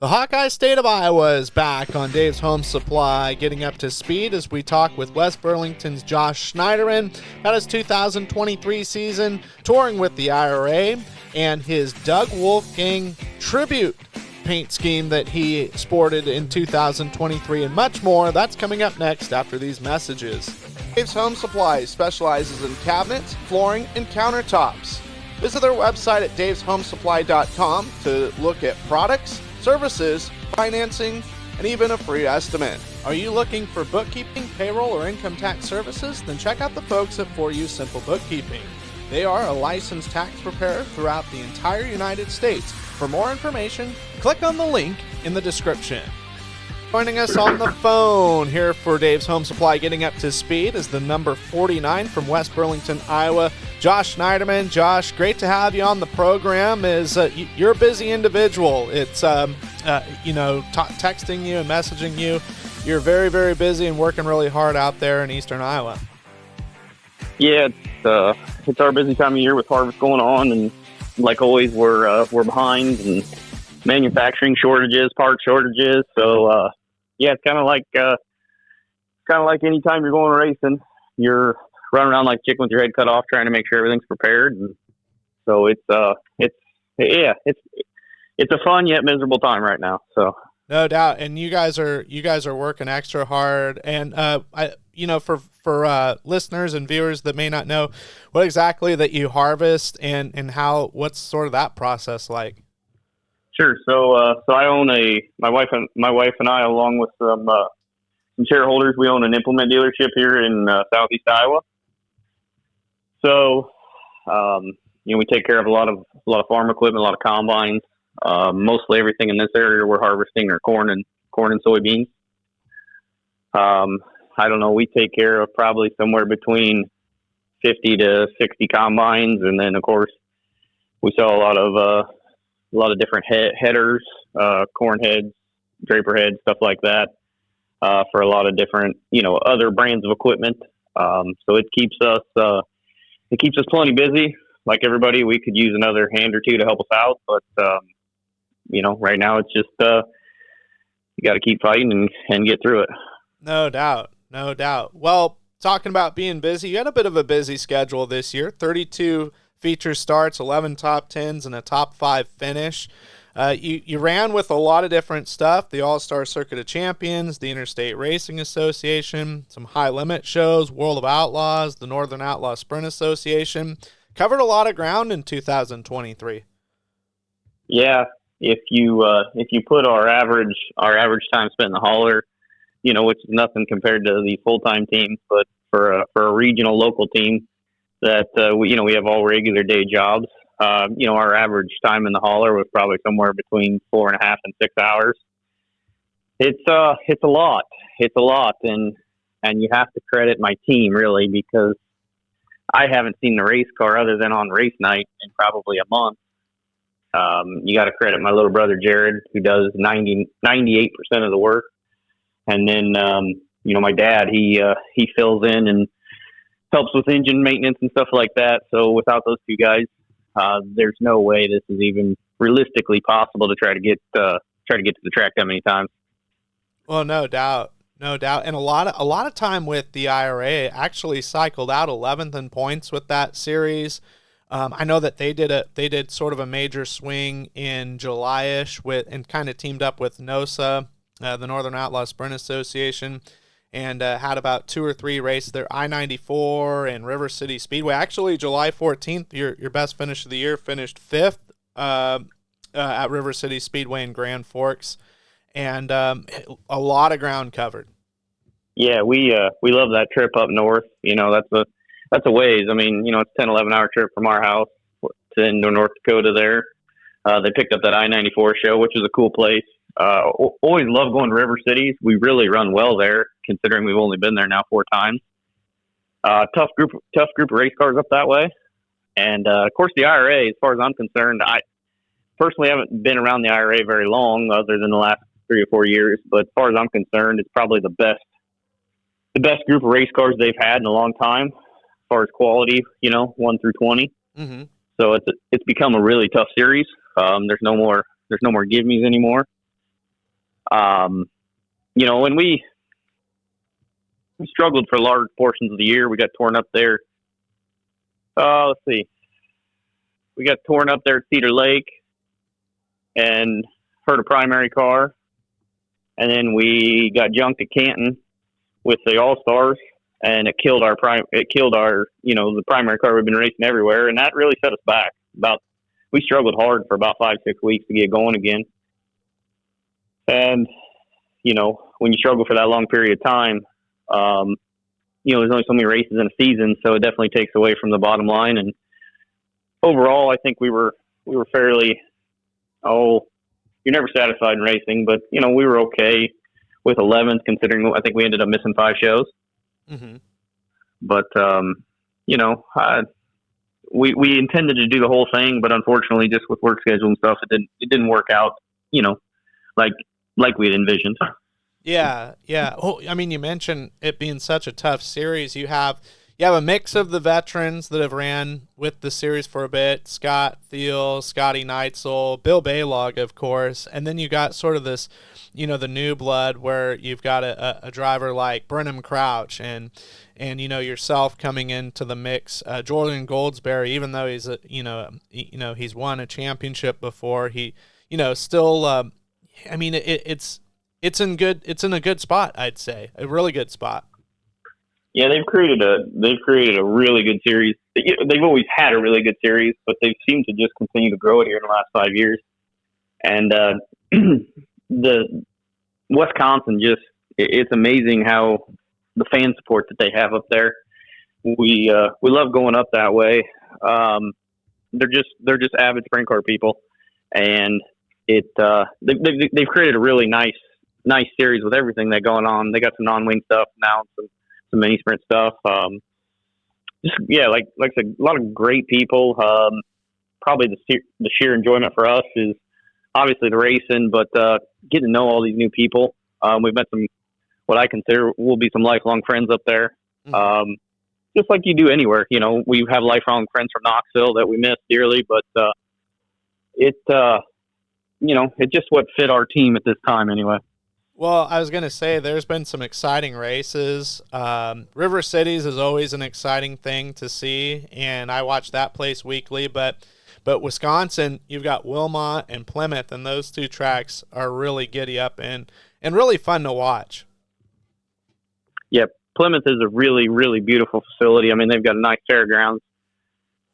The Hawkeye State of Iowa is back on Dave's Home Supply, getting up to speed as we talk with West Burlington's Josh Schneiderman about his 2023 season, touring with the IRA, and his Doug Wolfgang tribute paint scheme that he sported in 2023, and much more. That's coming up next after these messages. Dave's Home Supply specializes in cabinets, flooring, and countertops. Visit their website at daveshomesupply.com to look at products, services, financing, and even a free estimate. Are you looking for bookkeeping, payroll, or income tax services? Then check out the folks at For You Simple Bookkeeping. They are a licensed tax preparer throughout the entire United States. For more information, click on the link in the description. Joining us on the phone here for Dave's Home Supply, getting up to speed, is the number 49 from West Burlington, Iowa, Josh Schneiderman. Josh, great to have you on the program. You're a busy individual. It's texting you and messaging you. You're very, very busy and working really hard out there in eastern Iowa. Yeah, it's our busy time of year with harvest going on, and like always, we're behind and manufacturing shortages, part shortages. So yeah, it's kind of like anytime you're going racing, you're running around like a chicken with your head cut off, trying to make sure everything's prepared. And so it's a fun yet miserable time right now. So no doubt, and you guys are working extra hard. And for listeners and viewers that may not know, what exactly that you harvest and what's sort of that process like? Sure. So I own my wife and I, along with some shareholders, we own an implement dealership here in southeast Iowa. So, we take care of a lot of farm equipment, a lot of combines. Mostly everything in this area we're harvesting are corn and soybeans. I don't know. We take care of probably somewhere between 50 to 60 combines, and then of course we sell a lot of different headers, corn heads, draper heads, stuff like that, for a lot of different, other brands of equipment. So it keeps us plenty busy. Like everybody, we could use another hand or two to help us out, but right now it's just you got to keep fighting and get through it. No doubt. Well, talking about being busy, you had a bit of a busy schedule this year. 32 feature starts, 11 top 10s, and a top 5 finish. You ran with a lot of different stuff: the All-Star Circuit of Champions, the Interstate Racing Association, some high-limit shows, World of Outlaws, the Northern Outlaw Sprint Association. Covered a lot of ground in 2023. Yeah, if you put our average time spent in the hauler, which is nothing compared to the full-time teams, but for a regional local team that we have all regular day jobs. Our average time in the hauler was probably somewhere between 4.5 and 6 hours. It's a lot, and you have to credit my team really, because I haven't seen the race car other than on race night in probably a month. You got to credit my little brother Jared, who does 98% of the work, and then my dad, he fills in and helps with engine maintenance and stuff like that. So without those two guys, there's no way this is even realistically possible to try to get to the track that many times. Well, no doubt. And a lot of time with the IRA. Actually cycled out 11th in points with that series. I know that they did sort of a major swing in July-ish and kind of teamed up with NOSA, the Northern Outlaw Sprint Association, and had about 2 or 3 races there, I-94 and River City Speedway. Actually, July 14th, your best finish of the year, finished 5th at River City Speedway in Grand Forks, and a lot of ground covered. Yeah, we love that trip up north. That's a ways. I mean, it's a 10, 11-hour trip from our house to North Dakota there. They picked up that I-94 show, which is a cool place. Always love going to River Cities. We really run well there, considering we've only been there now 4 times. Tough group of race cars up that way. And, of course, the IRA, as far as I'm concerned, I personally haven't been around the IRA very long, other than the last 3 or 4 years. But as far as I'm concerned, it's probably the best group of race cars they've had in a long time, as far as quality, 1 through 20. Mm-hmm. So it's become a really tough series. There's no more give-me's anymore. And we struggled for large portions of the year. We got torn up there. Let's see. We got torn up there at Cedar Lake and hurt a primary car. And then we got junked at Canton with the All-Stars, and it killed our the primary car we've been racing everywhere, and that really set us back. We struggled hard for about 5-6 weeks to get going again. And when you struggle for that long period of time, there's only so many races in a season, so it definitely takes away from the bottom line. And overall, I think we were fairly, you're never satisfied in racing, but we were okay with 11th, considering I think we ended up missing 5 shows. Mm-hmm. But we intended to do the whole thing, but unfortunately, just with work schedule and stuff, it didn't work out. Like we had envisioned. Yeah. Oh, I mean, you mentioned it being such a tough series. You have a mix of the veterans that have ran with the series for a bit: Scott Thiel, Scotty Neitzel, Bill Baylog, of course, and then you got sort of this, the new blood where you've got a driver like Brenham Crouch and yourself coming into the mix. Jordan Goldsberry, even though he's he's won a championship before, he still. It's in a good spot, I'd say, a really good spot. Yeah, they've created a really good series. They've always had a really good series, but they've seemed to just continue to grow it here in the last 5 years. And the Wisconsin, it's amazing how the fan support that they have up there. We love going up that way. They're just avid sprint car people, and they've created a really nice series with everything that's going on. They got some non-wing stuff now, some mini sprint stuff. Like I said, a lot of great people. Probably the sheer enjoyment for us is obviously the racing, but getting to know all these new people. We've met some, what I consider will be some lifelong friends up there. Mm-hmm. Just like you do anywhere, we have lifelong friends from Knoxville that we miss dearly, but it's just what fit our team at this time anyway. Well, I was going to say there's been some exciting races. River Cities is always an exciting thing to see, and I watch that place weekly. But Wisconsin, you've got Wilmot and Plymouth, and those two tracks are really giddy up and really fun to watch. Yeah, Plymouth is a really, really beautiful facility. I mean, they've got a nice fairgrounds.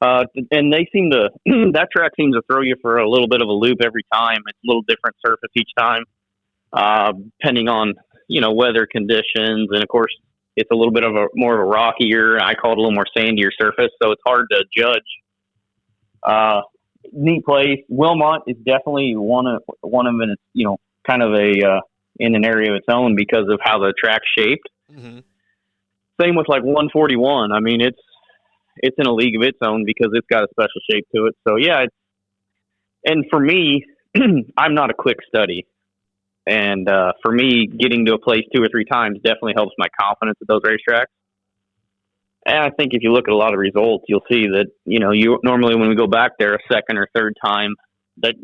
And they seem to that track seems to throw you for a little bit of a loop every time. It's a little different surface each time. Depending on, weather conditions. And of course, it's a little bit of more of a rockier, I call it a little more sandier surface. So it's hard to judge. Neat place. Wilmot is definitely one of them. It's, kind of in an area of its own because of how the track's shaped. Mm-hmm. Same with like 141. I mean, it's in a league of its own because it's got a special shape to it. So yeah. And for me, I'm not a quick study. And for me, getting to a place 2 or 3 times definitely helps my confidence at those racetracks. And I think if you look at a lot of results, you'll see that, you normally when we go back there a second or third time, that,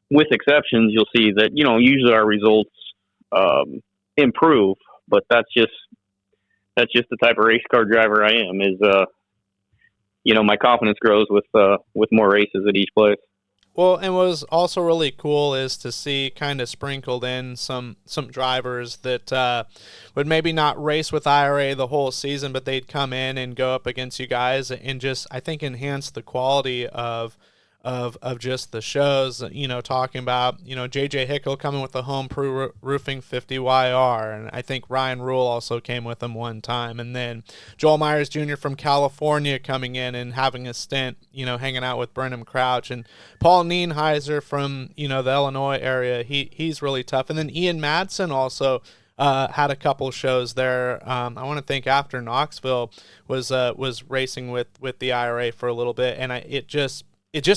with exceptions, you'll see that, usually our results improve. But that's just the type of race car driver I am. Is my confidence grows with more races at each place. Well, and what was also really cool is to see kind of sprinkled in some drivers that would maybe not race with IRA the whole season, but they'd come in and go up against you guys and just, I think, enhance the quality of just the shows. Talking about JJ Hickel coming with the home roofing 50YR, and I think Ryan Rule also came with him one time, and then Joel Myers Jr. from California coming in and having a stint hanging out with Brenham Crouch, and Paul Nienheiser from the Illinois area. He's really tough, and then Ian Madsen also had a couple shows there. I want to think after Knoxville was racing with the IRA for a little bit, and it just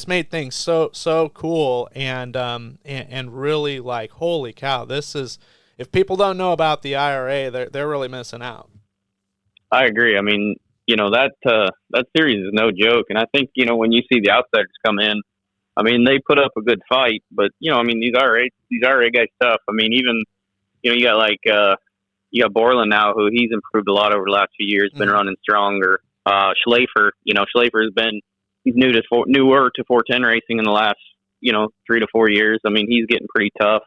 made things so cool and really like, holy cow, this is, if people don't know about the IRA, they're really missing out. I agree. I mean, that series is no joke. And I think, when you see the outsiders come in, I mean, they put up a good fight, but I mean, these IRA guys tough. I mean, even you got like you got Borland now, who he's improved a lot over the last few years, been running stronger. Schlafer, Schlafer's been he's newer to 410 racing in the last 3 to 4 years. I mean, he's getting pretty tough.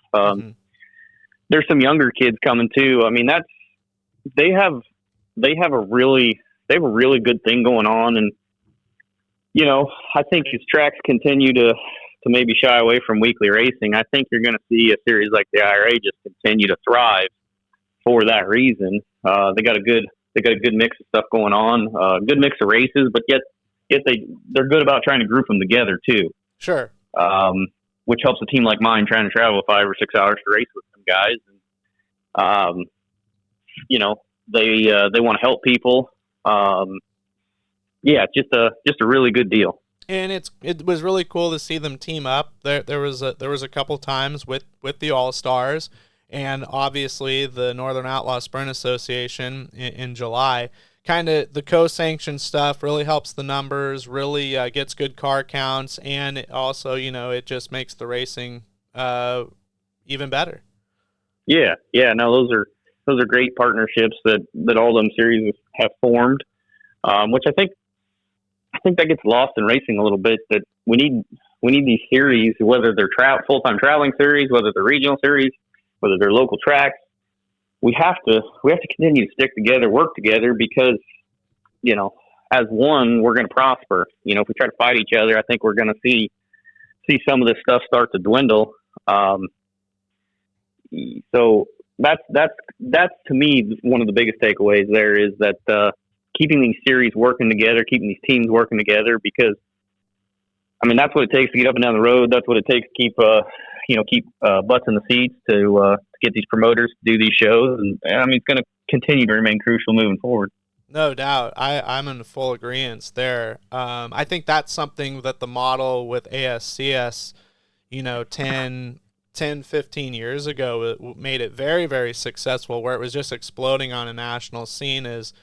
There's some younger kids coming too. I mean, they have a really good thing going on, and I think as tracks continue to maybe shy away from weekly racing, I think you're going to see a series like the IRA just continue to thrive for that reason. They got a good mix of stuff going on, good mix of races, but yet they're good about trying to group them together too. Sure. Which helps a team like mine trying to travel 5 or 6 hours to race with some guys. And, they want to help people. Just a really good deal. And it was really cool to see them team up. There was a couple times with the All-Stars, and obviously the Northern Outlaw Sprint Association in July. Kind of the co-sanctioned stuff really helps the numbers, really gets good car counts, and it also, it just makes the racing even better. Yeah. No, those are great partnerships that all them series have formed, which I think that gets lost in racing a little bit. That we need these series, whether they're full-time traveling series, whether they're regional series, whether they're local tracks. We have to continue to stick together, work together, because, as one, we're going to prosper. If we try to fight each other, I think we're going to see some of this stuff start to dwindle. So that's to me one of the biggest takeaways there is that keeping these series working together, keeping these teams working together, because I mean that's what it takes to get up and down the road. That's what it takes to keep butts in the seats to get these promoters to do these shows, and I mean it's going to continue to remain crucial moving forward. No doubt. I'm in full agreement there. I think that's something that the model with ASCS, 10, 15 years ago, it made it very, very successful, where it was just exploding on a national scene. Is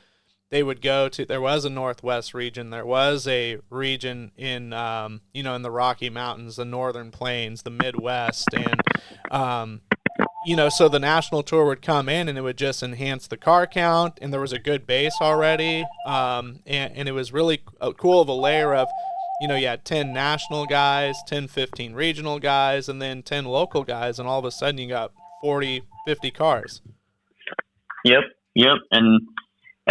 they would go to, there was a Northwest region, there was a region in, in the Rocky Mountains, the Northern Plains, the Midwest, and, so the national tour would come in and it would just enhance the car count, and there was a good base already, and it was really cool of a layer of, you had 10 national guys, 10, 15 regional guys, and then 10 local guys, and all of a sudden you got 40, 50 cars. Yep.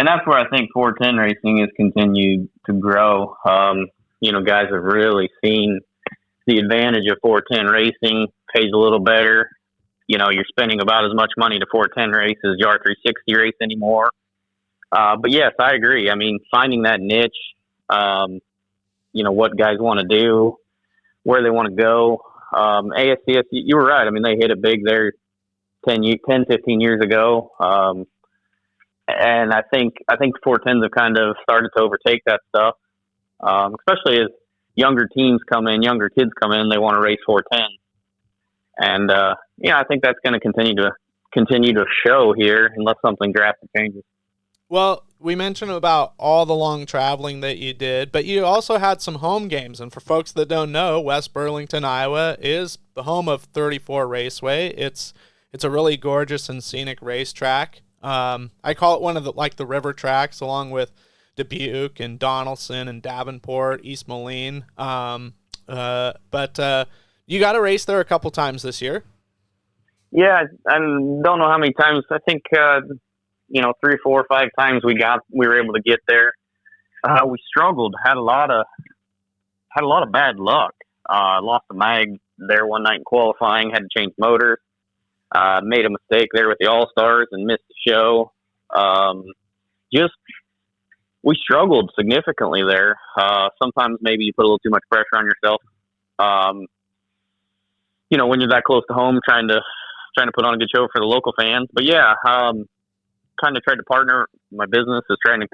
And that's where I think 410 racing has continued to grow. Guys have really seen the advantage of 410 racing, pays a little better. You're spending about as much money to 410 race as you are 360 race anymore. But yes, I agree. I mean, finding that niche, what guys want to do, where they want to go. ASCS, you were right. I mean, they hit it big there 10, 15 years ago. And I think 410s have kind of started to overtake that stuff, especially as younger teams come in, younger kids come in, they want to race 410. And, I think that's going to continue to show here unless something drastic changes. Well, we mentioned about all the long traveling that you did, but you also had some home games. And for folks that don't know, West Burlington, Iowa is the home of 34 Raceway. It's a really gorgeous and scenic racetrack. I call it one of the river tracks, along with Dubuque and Donaldson and Davenport, East Moline. But you got to race there a couple times this year. Yeah, I don't know how many times. I think 3, 4, 5 times we were able to get there. We struggled, had a lot of bad luck. Lost a mag there one night in qualifying, had to change motors. Made a mistake there with the All-Stars and missed the show. We struggled significantly there. Sometimes maybe you put a little too much pressure on yourself. When you're that close to home, trying to put on a good show for the local fans. But yeah, kind of tried to partner. My business has kind of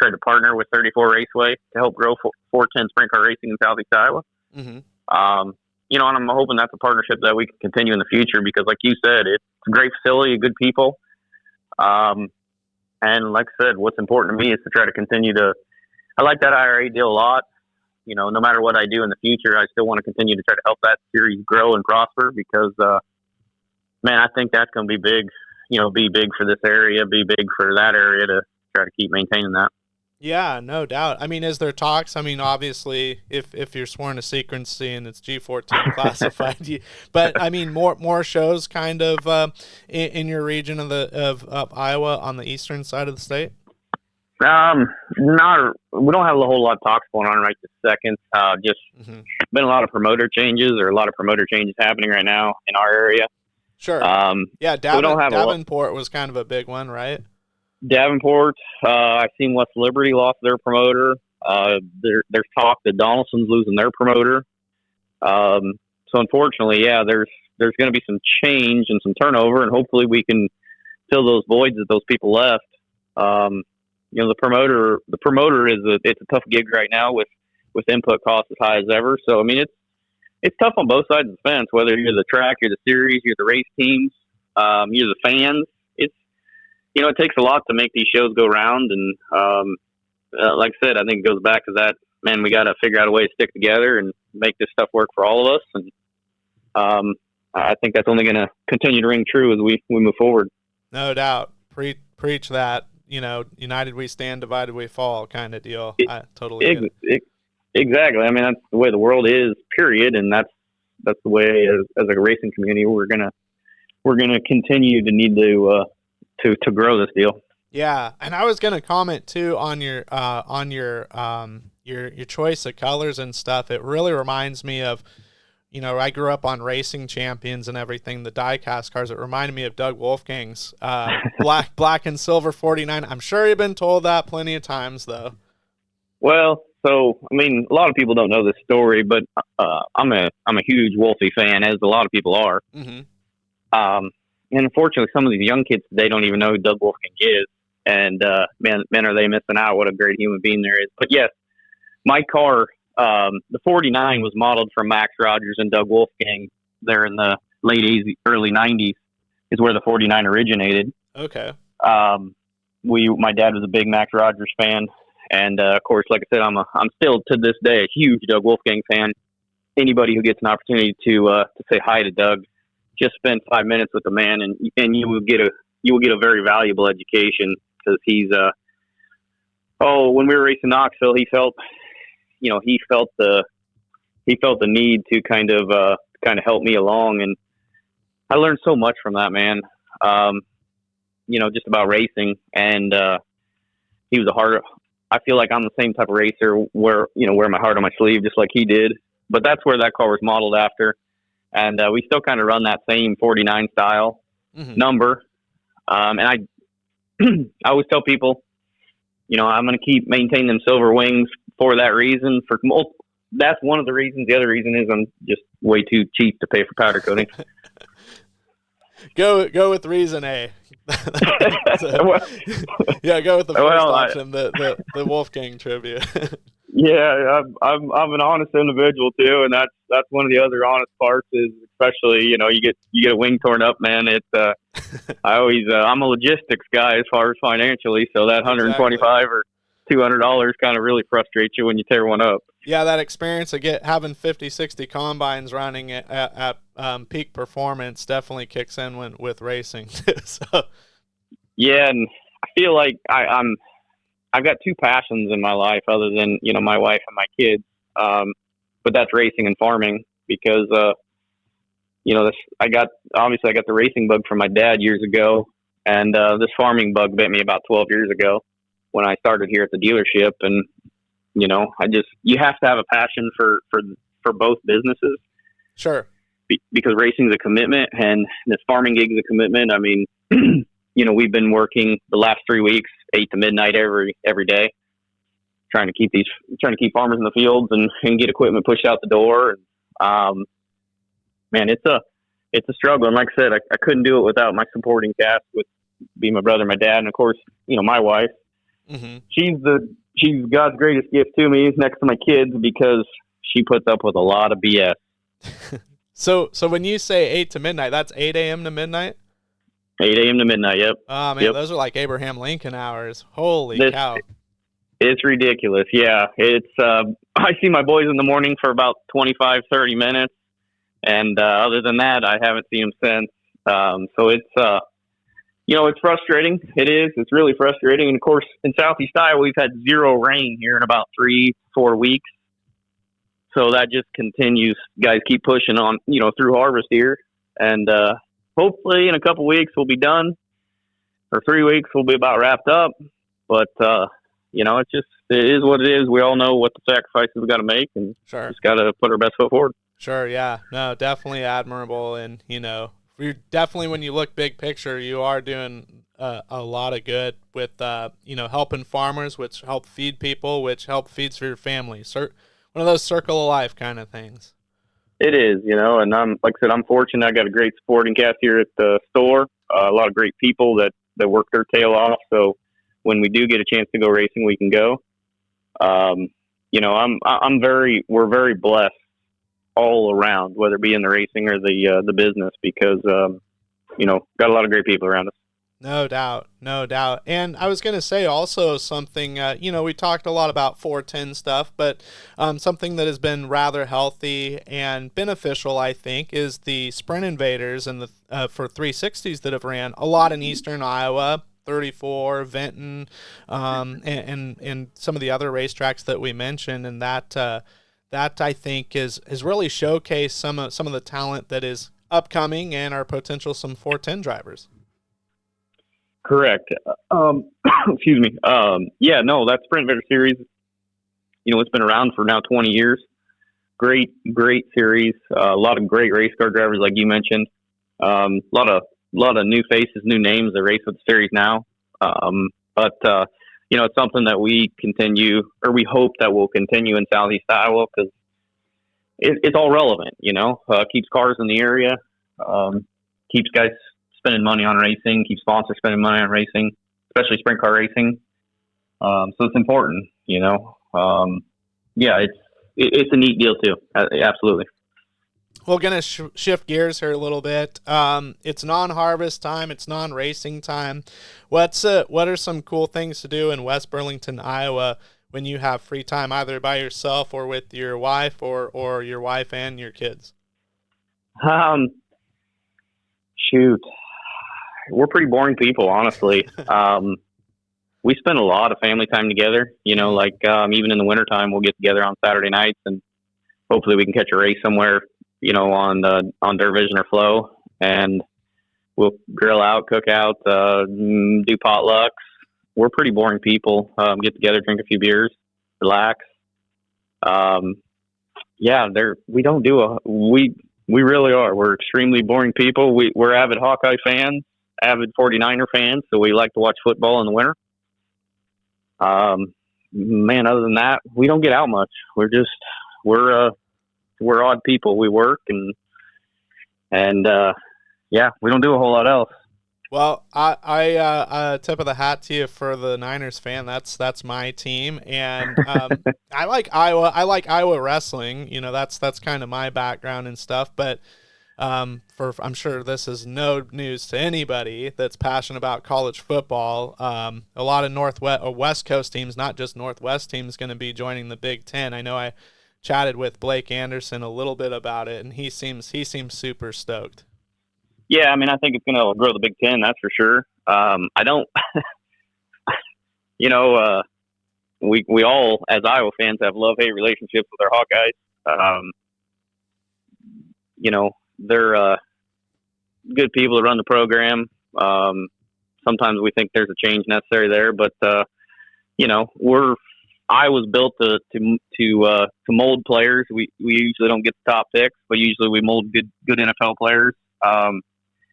tried to partner with 34 Raceway to help grow 410 sprint car racing in Southeast Iowa. Mm-hmm. And I'm hoping that's a partnership that we can continue in the future, because like you said, it's a great facility, good people. And like I said, what's important to me is to try to continue I like that IRA deal a lot. no matter what I do in the future, I still want to continue to try to help that series grow and prosper because, man, I think that's going to be big, be big for this area, be big for that area to try to keep maintaining that. Yeah, no doubt. I mean, is there talks? I mean, obviously, if you're sworn to secrecy and it's G14 classified, but I mean, more shows kind of in your region of Iowa on the eastern side of the state. Not. We don't have a whole lot of talks going on right this second. Just been a lot of promoter changes happening right now in our area. Sure. Yeah, Davenport was kind of a big one, right? Davenport, I've seen West Liberty lost their promoter. There's talk that Donaldson's losing their promoter. So unfortunately, yeah, there's going to be some change and some turnover, and hopefully we can fill those voids that those people left. The promoter it's a tough gig right now with input costs as high as ever. So I mean, it's tough on both sides of the fence. Whether you're the track, you're the series, you're the race teams, you're the fans. It takes a lot to make these shows go round. And like I said, I think it goes back to that, man, we got to figure out a way to stick together and make this stuff work for all of us. And I think that's only going to continue to ring true as we move forward. No doubt. Preach that, united we stand, divided we fall kind of deal. I totally get it. Exactly. I mean, that's the way the world is, period. And that's the way as a racing community, we're going to continue to need to grow this deal. Yeah, and I was gonna comment too on your choice of colors and stuff. It really reminds me of, I grew up on Racing Champions and everything, the die-cast cars. It reminded me of Doug Wolfgang's black and silver 49. I'm sure you've been told that plenty of times, though. Well, so I mean, a lot of people don't know this story, but I'm a huge Wolfie fan, as a lot of people are. Mm-hmm. And unfortunately, some of these young kids today don't even know who Doug Wolfgang is. And, man, are they missing out? What a great human being there is. But, yes, my car, the 49 was modeled from Max Rogers and Doug Wolfgang there in the late 80s, early 90s is where the 49 originated. Okay. My dad was a big Max Rogers fan. And, of course, like I said, I'm still to this day a huge Doug Wolfgang fan. Anybody who gets an opportunity to say hi to Doug, just spend 5 minutes with the man, and you will get a very valuable education, because he's when we were racing Knoxville, he felt the need to kind of help me along, and I learned so much from that man. Just about racing, and he was I feel like I'm the same type of racer where wear my heart on my sleeve just like he did, but that's where that car was modeled after. And we still kind of run that same 49 style number. And I always tell people, I'm going to keep maintaining them silver wings for that reason. That's one of the reasons. The other reason is I'm just way too cheap to pay for powder coating. Go with reason A. Yeah, go with the first option, the Wolfgang trivia. Yeah, I'm an honest individual too, and that's one of the other honest parts is, especially you get a wing torn up, man. I'm a logistics guy as far as financially, so that $125 or $200 kind of really frustrates you when you tear one up. Yeah, that experience of having 50, 60 combines running at peak performance definitely kicks in with racing. So. Yeah, and I feel like I've got two passions in my life other than, my wife and my kids. But that's racing and farming because, I got the racing bug from my dad years ago. And, this farming bug bit me about 12 years ago when I started here at the dealership. And, you have to have a passion for both businesses. Sure. Because racing is a commitment and this farming gig is a commitment. I mean, we've been working the last 3 weeks, 8 to midnight every day, trying to keep farmers in the fields and get equipment pushed out the door. Man, it's a struggle. And like I said, I couldn't do it without my supporting cast, with being my brother, my dad, and of course, my wife. Mm-hmm. She's God's greatest gift to me next to my kids because she puts up with a lot of BS. So when you say 8 to midnight, that's 8 a.m. to midnight? 8 a.m. to midnight, yep. Oh, man, Those are like Abraham Lincoln hours. Holy cow. It's ridiculous. Yeah, it's. I see my boys in the morning for about 25, 30 minutes, and other than that, I haven't seen them since. So it's it's frustrating. It is. It's really frustrating. And of course, in Southeast Iowa, we've had zero rain here in about 3-4 weeks. So that just continues. Guys keep pushing on, through harvest here, and hopefully in a couple weeks we'll be done, or 3 weeks we'll be about wrapped up. But it is what it is. We all know what the sacrifices we got to make, and Sure. just got to put our best foot forward. Sure, yeah. No, definitely admirable. And, you're definitely, when you look big picture, you are doing a lot of good with, helping farmers, which help feed people, which help feeds for your family. One of those circle of life kind of things. It is, and like I said, I'm fortunate. I got a great supporting cast here at the store, a lot of great people that work their tail off. So when we do get a chance to go racing, we can go. We're very blessed all around, whether it be in the racing or the business, because got a lot of great people around us. No doubt. And I was going to say also something, we talked a lot about 410 stuff, but something that has been rather healthy and beneficial, I think, is the Sprint Invaders and the for 360s that have ran a lot in eastern Iowa, 34, Vinton, and some of the other racetracks that we mentioned, and that I think has really showcased some of the talent that is upcoming and our potential some 410 drivers. Correct. Excuse me. That Sprint Invader series, it's been around for now 20 years. Great series. A lot of great race car drivers, like you mentioned. A lot of new faces, new names that race with the series now. It's something that we continue, or we hope that will continue in Southeast Iowa, because it's all relevant, keeps cars in the area, keeps guys spending money on racing, keeps sponsors spending money on racing, especially sprint car racing. So it's important, it's a neat deal too. Absolutely. We're going to shift gears here a little bit. It's non-harvest time. It's non-racing time. What are some cool things to do in West Burlington, Iowa, when you have free time, either by yourself or with your wife, or your wife and your kids? Shoot. We're pretty boring people, honestly. We spend a lot of family time together, even in the wintertime, we'll get together on Saturday nights, and hopefully we can catch a race somewhere, on Dirt Vision or Flow, and we'll grill out, cook out, do potlucks. We're pretty boring people. Get together, drink a few beers, relax. We really are. We're extremely boring people. We're avid Hawkeye fans, avid 49er fans, so we like to watch football in the winter. Other than that, we don't get out much. We're odd people. We work and we don't do a whole lot else. Well, I tip of the hat to you for the Niners fan. That's my team, and I like Iowa. I like Iowa wrestling. That's kind of my background and stuff. But I'm sure this is no news to anybody that's passionate about college football. A lot of Northwest or West Coast teams, not just Northwest teams, going to be joining the Big Ten. I know I chatted with Blake Anderson a little bit about it, and he seems super stoked. Yeah, I think it's going to grow the Big Ten, that's for sure. I don't, we all, as Iowa fans, have love-hate relationships with our Hawkeyes. They're good people that run the program. Sometimes we think there's a change necessary there, but Iowa's built to mold players. We usually don't get the top picks, but usually we mold good NFL players.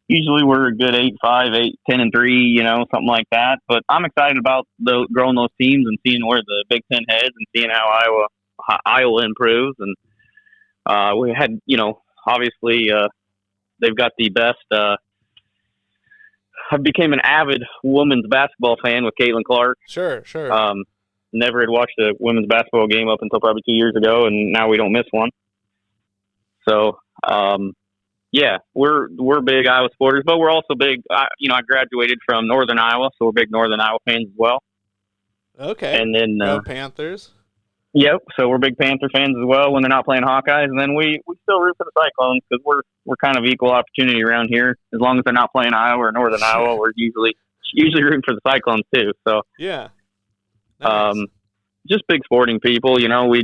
Usually we're a good 8-5, 10-3, something like that. But I'm excited about growing those teams and seeing where the Big Ten heads and seeing how Iowa improves. And we had, obviously they've got the best. I became an avid women's basketball fan with Caitlin Clark. Sure. Never had watched a women's basketball game up until probably 2 years ago, and now we don't miss one. So, we're big Iowa supporters, but we're also big. I graduated from Northern Iowa, so we're big Northern Iowa fans as well. Okay. And then, Go Panthers. yep. So we're big Panther fans as well when they're not playing Hawkeyes. And then we still root for the Cyclones because we're kind of equal opportunity around here. As long as they're not playing Iowa or Northern Iowa, we're usually rooting for the Cyclones too. So yeah, nice. Just big sporting people. You know, we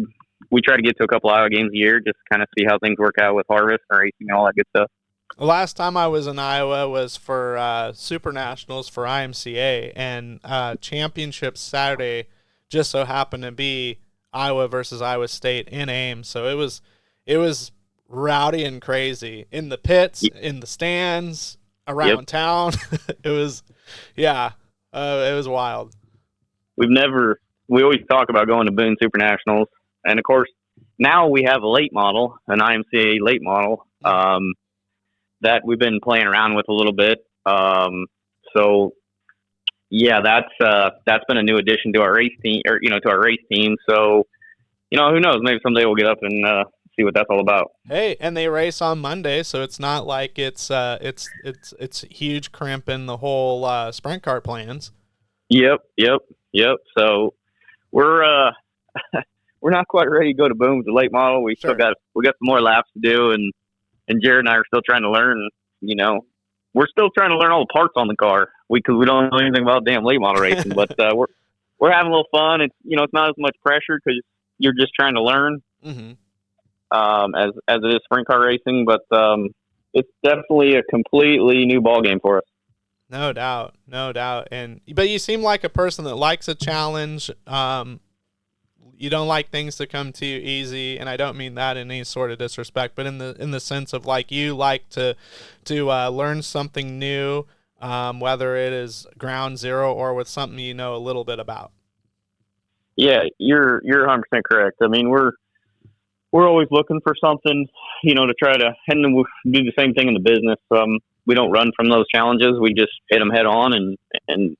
try to get to a couple Iowa games a year, just kind of see how things work out with harvest and racing and all that good stuff. The last time I was in Iowa was for Super Nationals for IMCA, and championship Saturday just so happened to be Iowa versus Iowa State in Ames. So it was rowdy and crazy in the pits, in the stands, around town. It was, yeah, it was wild. We always talk about going to Boone Super Nationals, and of course now we have a late model, an IMCA late model. That we've been playing around with a little bit. So yeah, that's been a new addition to our race team, or to our race team. So who knows? Maybe someday we'll get up and see what that's all about. Hey, and they race on Monday, so it's not like it's huge crimp in the whole sprint car plans. Yep. So we're we're not quite ready to go to Boone with the late model. We still got some more laps to do, and Jared and I are still trying to learn. We're still trying to learn all the parts on the car. Because we don't know anything about damn late model racing, but we're having a little fun. It's it's not as much pressure because you're just trying to learn. Mm-hmm. As it is sprint car racing, but it's definitely a completely new ball game for us. No doubt. But you seem like a person that likes a challenge. You don't like things to come to you easy, and I don't mean that in any sort of disrespect, but in the sense of like you like to learn something new, whether it is ground zero or with something you know a little bit about. Yeah, you're 100% correct. I mean, we're always looking for something, to try to, and then we do the same thing in the business. We don't run from those challenges. We just hit them head on, and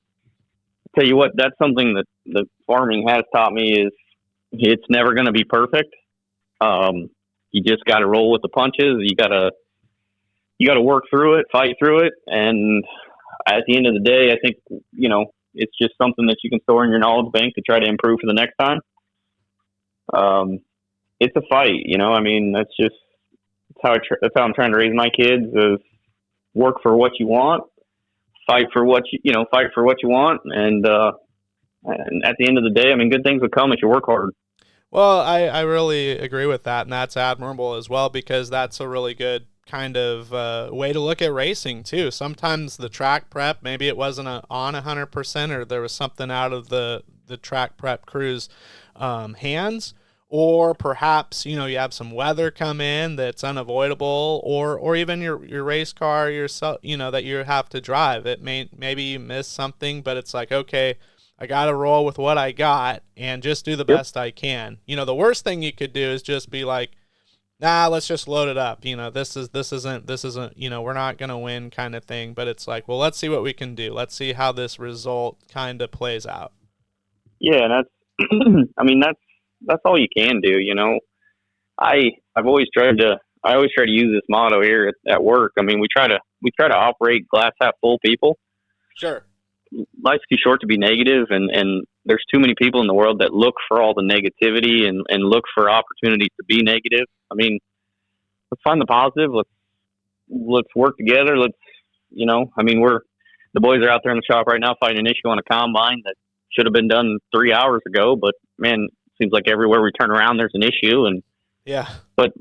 tell you what, that's something that the farming has taught me is it's never going to be perfect. You just got to roll with the punches. You got to work through it, fight through it. And at the end of the day, I think, it's just something that you can store in your knowledge bank to try to improve for the next time. It's a fight, I mean, that's how I'm trying to raise my kids is work for what you want, fight for what you want. And at the end of the day, I mean, good things will come if you work hard. Well, I really agree with that, and that's admirable as well, because that's a really good kind of way to look at racing too. Sometimes the track prep, maybe it wasn't on 100%, or there was something out of the track prep crew's hands, or perhaps you have some weather come in that's unavoidable, or even your race car yourself, that you have to drive. It maybe you miss something, but it's like, okay, I got to roll with what I got and just do the best I can. The worst thing you could do is just be like, nah, let's just load it up. This isn't, we're not going to win kind of thing. But it's like, well, let's see what we can do. Let's see how this result kind of plays out. Yeah. And that's all you can do. I've always tried to use this motto here at work. I mean, we try to operate glass half full people. Sure. Life's too short to be negative, and there's too many people in the world that look for all the negativity and look for opportunities to be negative. I mean, let's find the positive. Let's work together. The boys are out there in the shop right now fighting an issue on a combine that should have been done 3 hours ago, but man, it seems like everywhere we turn around, there's an issue. And yeah, but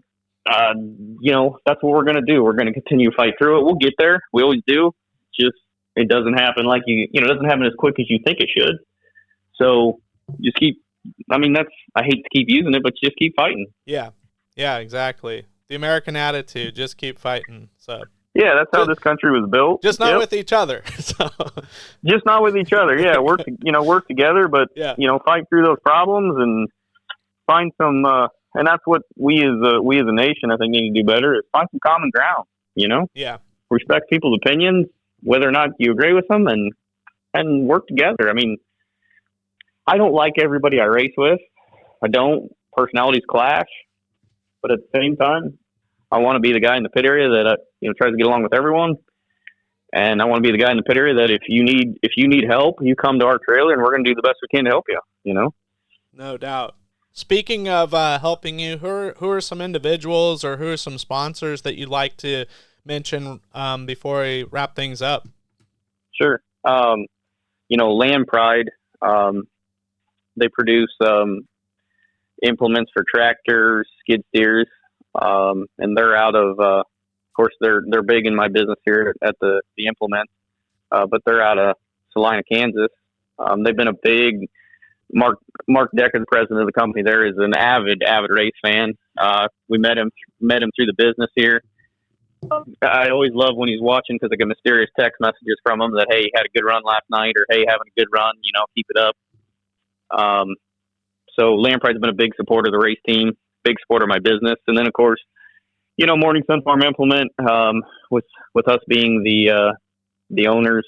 that's what we're going to do. We're going to continue to fight through it. We'll get there. We always do. Just, it doesn't happen like it doesn't happen as quick as you think it should. So just I hate to keep using it, but just keep fighting. Yeah, exactly. The American attitude, just keep fighting. So yeah, that's how this country was built. Just not with each other. So. Just not with each other. Yeah, work together, but fight through those problems and find some. And that's what we as a nation, I think, need to do better is find some common ground. Yeah, respect people's opinions, whether or not you agree with them, and work together. I mean, I don't like everybody I race with. I don't. Personalities clash, but at the same time, I want to be the guy in the pit area that tries to get along with everyone. And I want to be the guy in the pit area that if you need help, you come to our trailer and we're going to do the best we can to help you, you know? No doubt. Speaking of helping you, who are some individuals or who are some sponsors that you'd like to mention before we wrap things up? Sure. Land Pride, they produce implements for tractors, skid steers, and they're out of course, they're big in my business here at the implement, but they're out of Salina, Kansas. They've been a big Mark Decker, the president of the company. There is an avid race fan. We met him through the business here. I always love when he's watching because I get mysterious text messages from him that, hey, had a good run last night, or hey, having a good run, keep it up. So Lampride's been a big supporter of the race team, big supporter of my business, and then of course, Morning Sun Farm Implement, with us being the owners,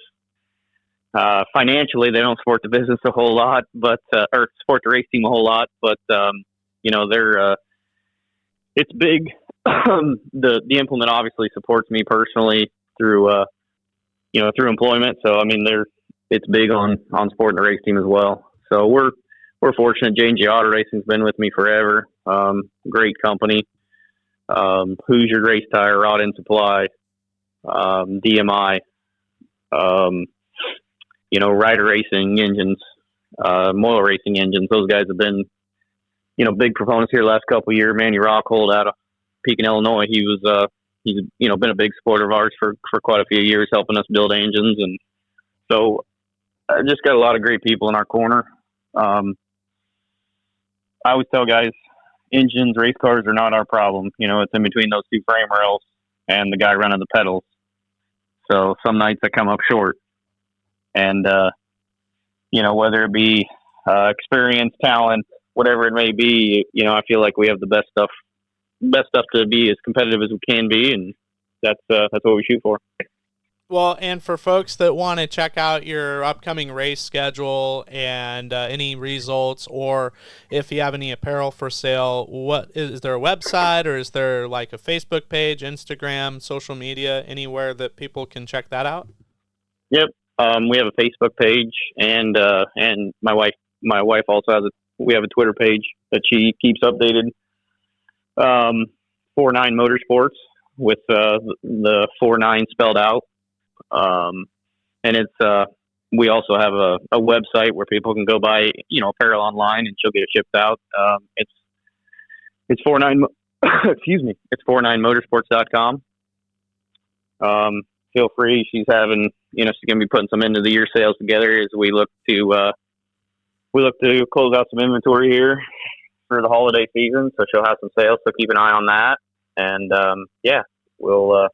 financially they don't support the business a whole lot, but or support the race team a whole lot, but they're it's big. The implement obviously supports me personally through through employment. So I mean it's big on supporting the race team as well. So we're fortunate. J&J Auto Racing's been with me forever. Great company. Hoosier Race Tire, Rod and Supply, DMI, Ryder Racing Engines, Moyle Racing Engines. Those guys have been, big proponents here the last couple of years. Manny Rockhold out of Pekin, Illinois. He's been a big supporter of ours for quite a few years, helping us build engines. And so I just got a lot of great people in our corner. I always tell guys, engines, race cars are not our problem. It's in between those two frame rails and the guy running the pedals. So some nights I come up short. And, whether it be experience, talent, whatever it may be, I feel like we have the best stuff to be as competitive as we can be. And that's what we shoot for. Well, and for folks that want to check out your upcoming race schedule and any results, or if you have any apparel for sale, what is there a website, or is there like a Facebook page, Instagram, social media, anywhere that people can check that out? Yep. We have a Facebook page, and my wife also we have a Twitter page that she keeps updated. 49 Motorsports with the 49 spelled out. And it's we also have a website where people can go buy apparel online, and she'll get it shipped out. It's 49 excuse me, it's 49motorsports.com. Feel free. She's having she's gonna be putting some end of the year sales together as we look to close out some inventory here for the holiday season, so she'll have some sales, so keep an eye on that. And we'll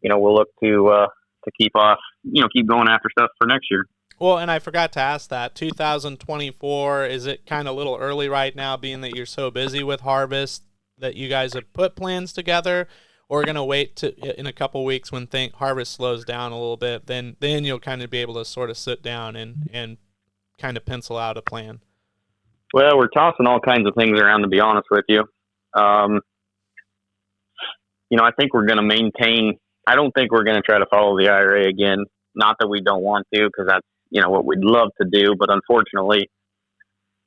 look to keep going after stuff for next year. Well, and I forgot to ask that, 2024, is it kind of a little early right now, being that you're so busy with harvest, that you guys have put plans together, or going to wait in a couple weeks when harvest slows down a little bit, then you'll kind of be able to sort of sit down and kind of pencil out a plan? Well, we're tossing all kinds of things around, to be honest with you. I think we're going to maintain. I don't think we're going to try to follow the IRA again. Not that we don't want to, because that's what we'd love to do, but unfortunately,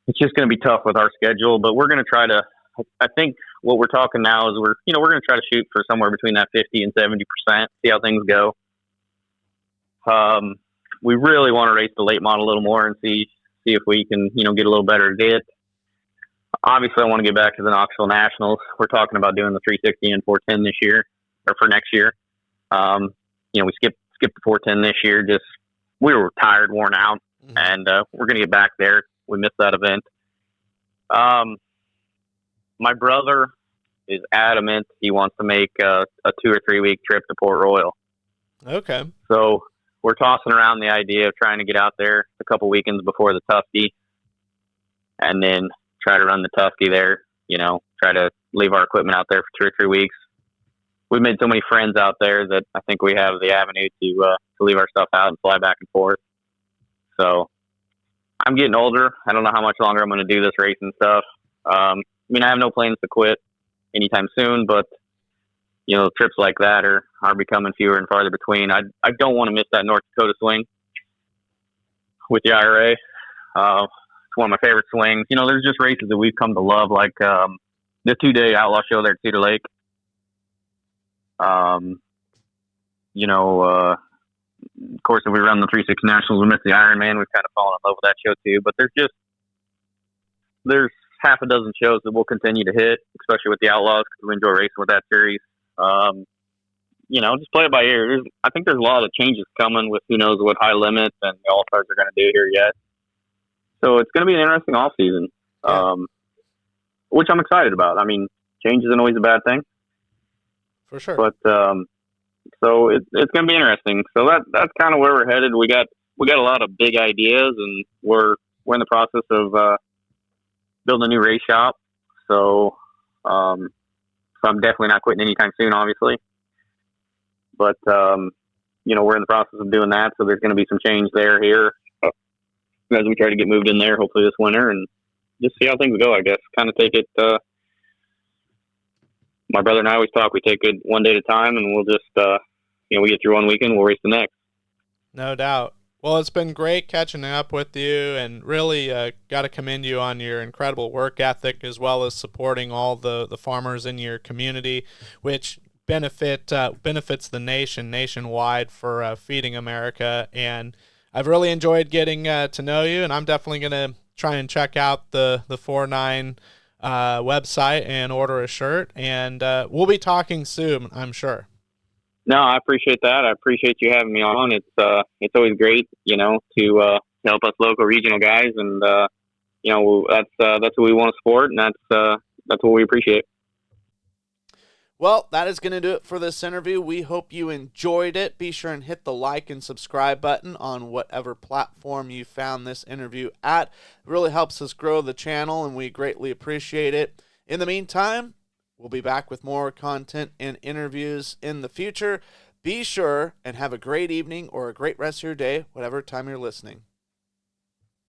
it's just going to be tough with our schedule. But we're going to try to. I think what we're talking now is we're going to try to shoot for somewhere between that 50 and 70%. See how things go. We really want to race the late model a little more and see if we can get a little better at it. Obviously, I want to get back to the Knoxville Nationals. We're talking about doing the 360 and 410 this year, or for next year. We skipped the 410 this year. Just we were tired, worn out, and we're going to get back there. We missed that event. My brother is adamant he wants to make a 2 or 3 week trip to Port Royal. Okay. So we're tossing around the idea of trying to get out there a couple weekends before the Tusky, and then try to run the Tusky there. Try to leave our equipment out there for 2 or 3 weeks. We've made so many friends out there that I think we have the avenue to leave our stuff out and fly back and forth. So I'm getting older. I don't know how much longer I'm going to do this racing stuff. I have no plans to quit anytime soon, but trips like that are becoming fewer and farther between. I don't want to miss that North Dakota swing with the IRA. It's one of my favorite swings. There's just races that we've come to love, like the 2-day Outlaw Show there at Cedar Lake. Of course, if we run the 360 Nationals, we miss the Ironman. We've kind of fallen in love with that show too. But there's half a dozen shows that we'll continue to hit, especially with the Outlaws, because we enjoy racing with that series. Just play it by ear. I think there's a lot of changes coming with who knows what high limits and the All-Stars are going to do here yet. So it's going to be an interesting off season, which I'm excited about. I mean, change isn't always a bad thing. For sure. But so it's going to be interesting. So that's kind of where we're headed. We got a lot of big ideas, and we're in the process of building a new race shop. So I'm definitely not quitting anytime soon, obviously. But we're in the process of doing that, so there's going to be some change here as we try to get moved in there, hopefully this winter, and just see how things go. I guess kind of take it. My brother and I always talk. We take it one day at a time, and we'll just we get through one weekend, we'll race the next. No doubt. Well, it's been great catching up with you, and really got to commend you on your incredible work ethic, as well as supporting all the farmers in your community, which benefits the nationwide for Feeding America. And I've really enjoyed getting to know you, and I'm definitely going to try and check out the 4-9 website and order a shirt, and we'll be talking soon, I'm sure. No, I appreciate that. I appreciate you having me on. It's always great, to help us local regional guys, and that's what we want to support, and that's what we appreciate. Well, that is going to do it for this interview. We hope you enjoyed it. Be sure and hit the like and subscribe button on whatever platform you found this interview at. It really helps us grow the channel, and we greatly appreciate it. In the meantime, we'll be back with more content and interviews in the future. Be sure and have a great evening or a great rest of your day, whatever time you're listening.